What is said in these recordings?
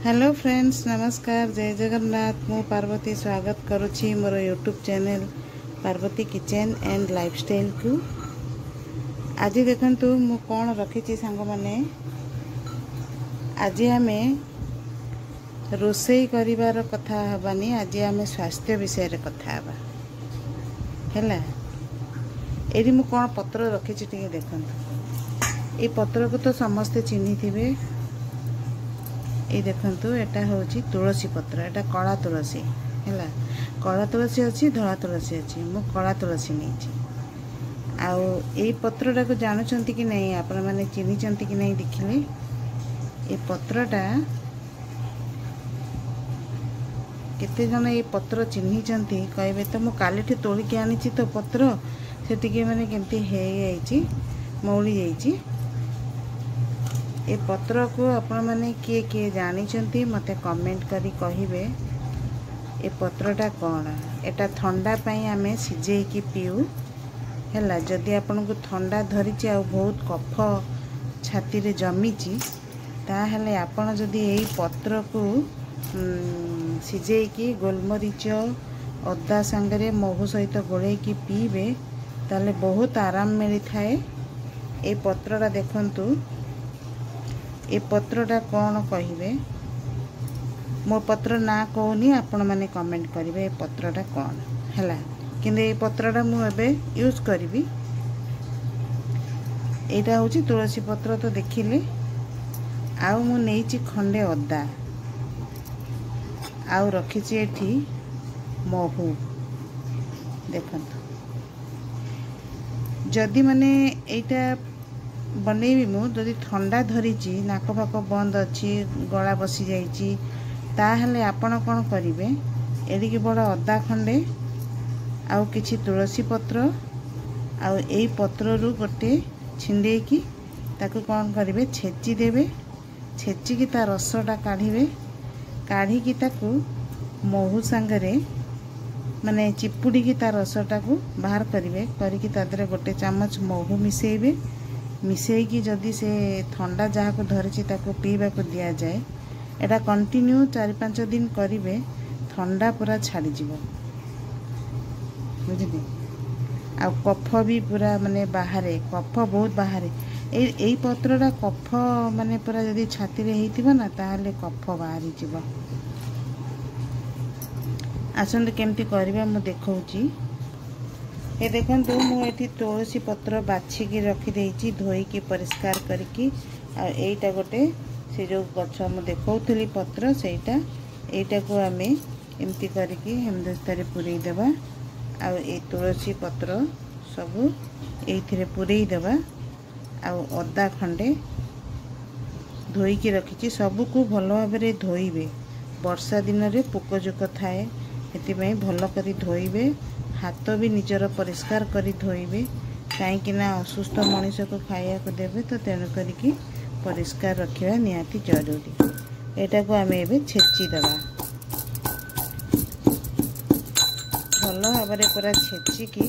Hello friends, नमस्कार, जय जगन्नाथ। मु पार्वती स्वागत करुछि मोर YouTube channel Parvati kitchen and lifestyle को। आज देखंतु मु कौन रखी सांग माने। आज आमे रोसई करिवार कथा हबानी, आज आमे स्वास्थ्य विषय रे कथा हबा हैला। एरी मु कौन पत्र रखी टिके देखंतु। ए पत्र को तो समस्ते चिन्ही थिबे। ये देखंतु एटा होची तुलसी पत्र। एटा कला तुलसी हैला। कला तुलसी अच्छी, धला तुलसी अच्छी। मु कला तुलसी नहीं छी। आउ ए पत्रटा को जानुचंती कि नहीं, आपण माने चिन्ही चंती कि नहीं देखिले। ए पत्रटा केते जन ए पत्र चिन्ही चंती कहबे तो मु कालीठी तोली के आनी छी तो पत्र से टिके माने केमती हे जाईची, मौली जाईची। ए पत्र को आपण माने किए किए जानी चंती मते कमेंट करी कहिबे। ए पत्रटा कोन, एटा ठंडा पई आमे सिजेई की पिउ हैला। जदि आपण को ठंडा धरिची आ बहुत कफ छाती रे जमीची, ताहले आपण जदि एई पत्र को सिजेई की गोलमरीच अदा संगरे महू सहित गोले की पीबे, ताले बहुत आराम मिली थाए। ए पत्रटा देखंतु। ए पत्रटा कौन कहिबे, मो पत्र ना कहनी, आपण माने कमेंट करिवे ए पत्रटा कौन हैला। किंतु ए पत्रटा मु एबे यूज करबी। एटा होची तुलसी पत्र तो देखिले। आउ मु नेइची खंडे अदा, आउ रखिची एठी महू देखंतु। जदि माने एटा बनैबी मु जदि ठंडा धरिची, नाक फाक बंद अच्छी, गला बसी जाइची, ताहले आपण कौन करिवे, एडिकी बड़ अदा खंडे आउ किछि तुलसी पत्र आउ एई पत्र रु गोटे छिंडे की ताकू कौन करिवे, छेची देबे। छेची की ता रसटा काढिबे। काढी की ताकू महू संगरे माने चिपुड़ी की ता रसटा को बाहर करिवे। करी की तादरे गोटे चामच महू मिसेइबे। मिसेई की जदि से ठंडा जहाँ को धरिची ताको पीवा को दिया जाए, एटा कंटिन्यू 4-5 दिन करिवे, ठंडा पूरा छाड़ी जीवो बुझिले। आ कफ भी पूरा माने बाहरे, कफ बहुत बाहरे। एई पत्रटा कफ माने पूरा जदि छाती रे हेतिबो ना, ताहले कफ बाहरी जीवो। आसंत केमती करिबा मु देखौची। ये देखंतु मु एठी तुलसी पत्र बाछि की रखी देइची, धोई की परिष्कार करकी। आ एटा गोटे से जो गछ मु देखौथली पत्र, सेटा एटा को आमे एमती करकी हेमदस्तारे पुरई देबा। आ ए तुलसी पत्र सब एथिरे पुरई देबा। आ अदा खंडे धोई की रखीची, सब को भलो भाबरे धोइबे। वर्षा दिन रे पोक जोक थाए, हेति पई भलो करी धोइबे। हाथ भी निजर परिष्कार करी धोइबे, कहीं ना असुस्थ मनीष को खाया को देबे, तो तेणु करिकी परिष्कार रखिबा निहाती जरूरी। एटा को आमे एबे छेची देबा। भलो भाबरे पूरा छेची की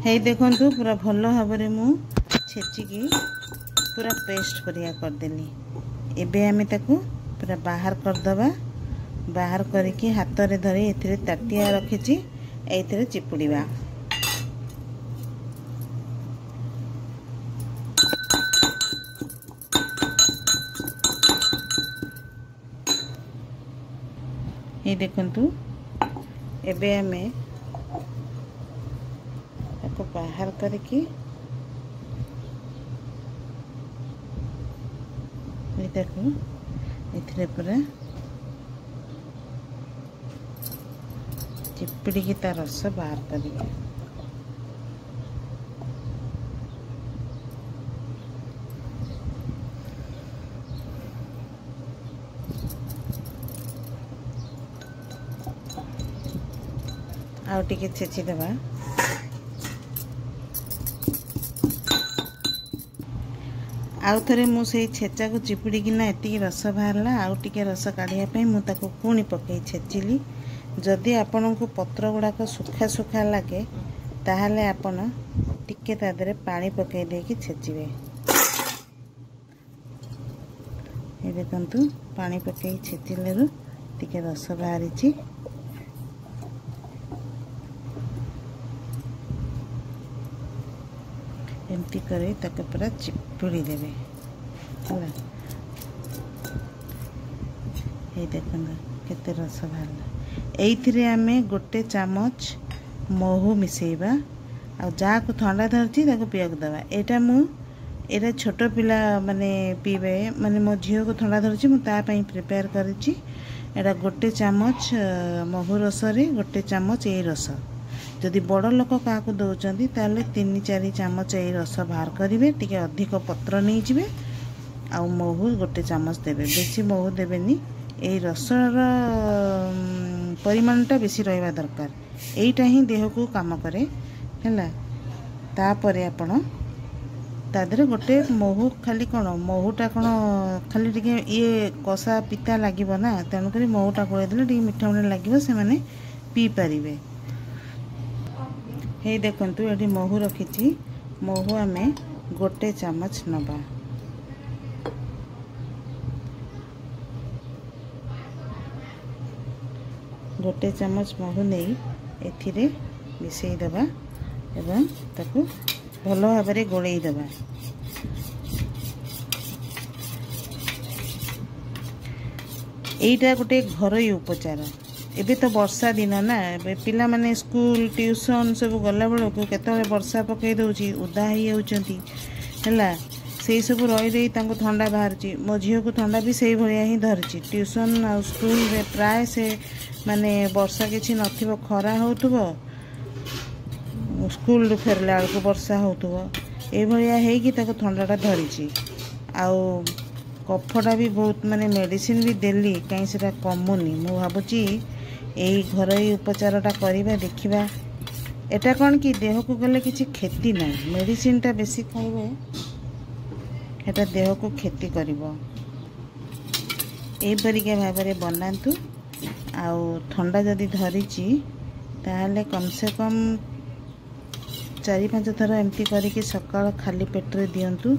हे देखंतु, पूरा भलो भाबरे मु छेची की पूरा पेस्ट करिया कर देली। एबे आमे ताकू पूरा बाहर कर दबा। बाहर करके हाथ रे धरी एथिरे ताटिया रखिची, एथिरे चिपुड़ीबा। ये देखंतु, एबे हमें ताको बाहर करके ये देखो एथिरे पूरा चिपड़ी की तार रस बाहर करिए। आउ टिके छेची देबा। आउ थरे मु से छेचा को चिपुड़ी की ना एतिकी रस बाहरला, आउ टिके रस काढ़िया पे मु ताको पुणी पकई छेचिली। जदि आपण को पत्र गुड़ाक सुखा सुखा लगे, ताहले आपण टिके तादरे पानी पकई देकी छेचिबे। ये देखंतु पानी पकई छेचिलेरु टिके रस बाहरी। एमती करे तक पूरा चिपुड़ी देवे है। ये देखंतु केते रस बाहरला। एइथिरे आमे गोटे चामच महू मिसेइबा आ जा को ठंडा धरची ताको पिया को दबा। एटा छोट पिला माने पीबे माने मो झियो को ठंडा धरची मु ता पई प्रिपेयर करची। एटा गोटे चामच महू रस रे गोटे चामच ए रस। जदि बड़ लोक का दौरान ताले 3-4 चामच ए रस बाहर करेंगे। टिके अधिक पत्र नहीं जिवे आ महू गोटे चामच देवे। बेसी महू देवेनी। ए रसर परिमाणटा बेसी रहिबा दरकार। एइटा ही देह को काम करे हैला। तापरे आपण तादरे गोटे महू खाली कौन महूटा कौन खाली टिके ये कषा पिता लगे ना तेणुक महूटा गोल देले टिके मिठा मिठा लगे से माने पी पारिबे। हे देखंतु ये महू रखी। महू आमे गोटे चामच नबा। गोटे चामच महू नहीं एथिरे मिसई दबा एवं ताकू भल भाव में गोलई दबा। एइटा गोटे घरोई उपचार। एबे तो वर्षा दिन ना पिला माने स्कूल ट्यूशन सब गला बेल को केतले वर्षा पकई दउची उदा ही होउचंती हैला। से सब रही रही तांको ठंडा बाहरची। मो झियो को ठंडा भी सही भलिया ही धरची। ट्यूशन आ स्कूल रे प्राय से माने वर्षा किछि नथिबो खरा होतबो स्कूल रू फेरला को वर्षा होतबो ए भलिया हे कि ताको ठंडाटा धरिची। आउ कफटा भी बहुत माने मेडिसिन भी देली कहीं सेटा कमुनी। मु भाबुची एई घरोई उपचारटा करिबा देखिबा। एटा कोन कि देह को गले किछि क्षति नाही। मेडिसिन टा बेसी खाइबे एटा देह को क्षति करिवो। ए परिके भाबरे बनांतु। आउ ठंडा जदि धरिची ताहले कम से कम 4-5 थर एमती करके सकाळ खाली पेट रे दियंतु।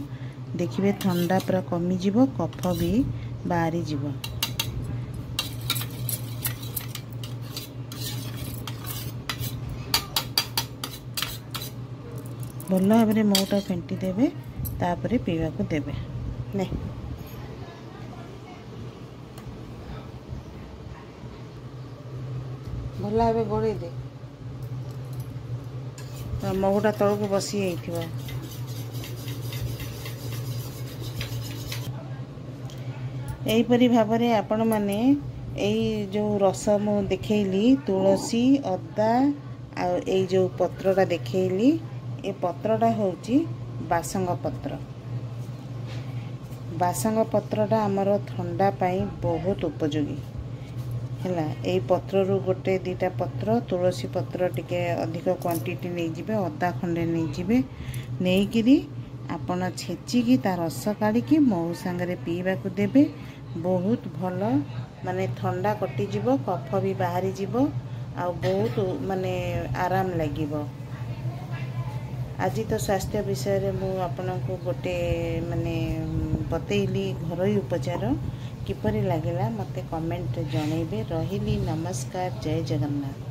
देखिबे ठंडा पूरा कमी जीवो कफ भी बाहरी जीवो। भल भाव में महूटा फेंटी देवे तापरे पीवा को देवे। ने भल भाव गोड़े दे महूटा तल को बसी जाइथिबा। एहीपरी भाव में आपण माने एई जो रस मु देखैली तुलसी अदा आ एई जो पत्रटा देखैली ए पत्रटा होची बासंग पत्र। बासंग पत्रटा आमर ठंडा पाई बहुत उपयोगी हैला। एई पत्र रु गोटे 2टा पत्र तुलसी पत्र टिके अधिक क्वांटिटी नहीं जिबे अदा खंडे नहीं जिबे नेइकिरी आपण छेचिकी ता रस काढ़ी महू सांगरे पीवा को देबे। बहुत भल माने ठंडा कटि जीवो कफ भी बाहरी जीवो आ बहुत माने आराम लागिवो। आज तो स्वास्थ्य विषय रे मु आपनको गोटे माने बतैली घरोई उपचार किपरि लागिला मते कमेंट जनइबे। रहिली नमस्कार। जय जगन्नाथ।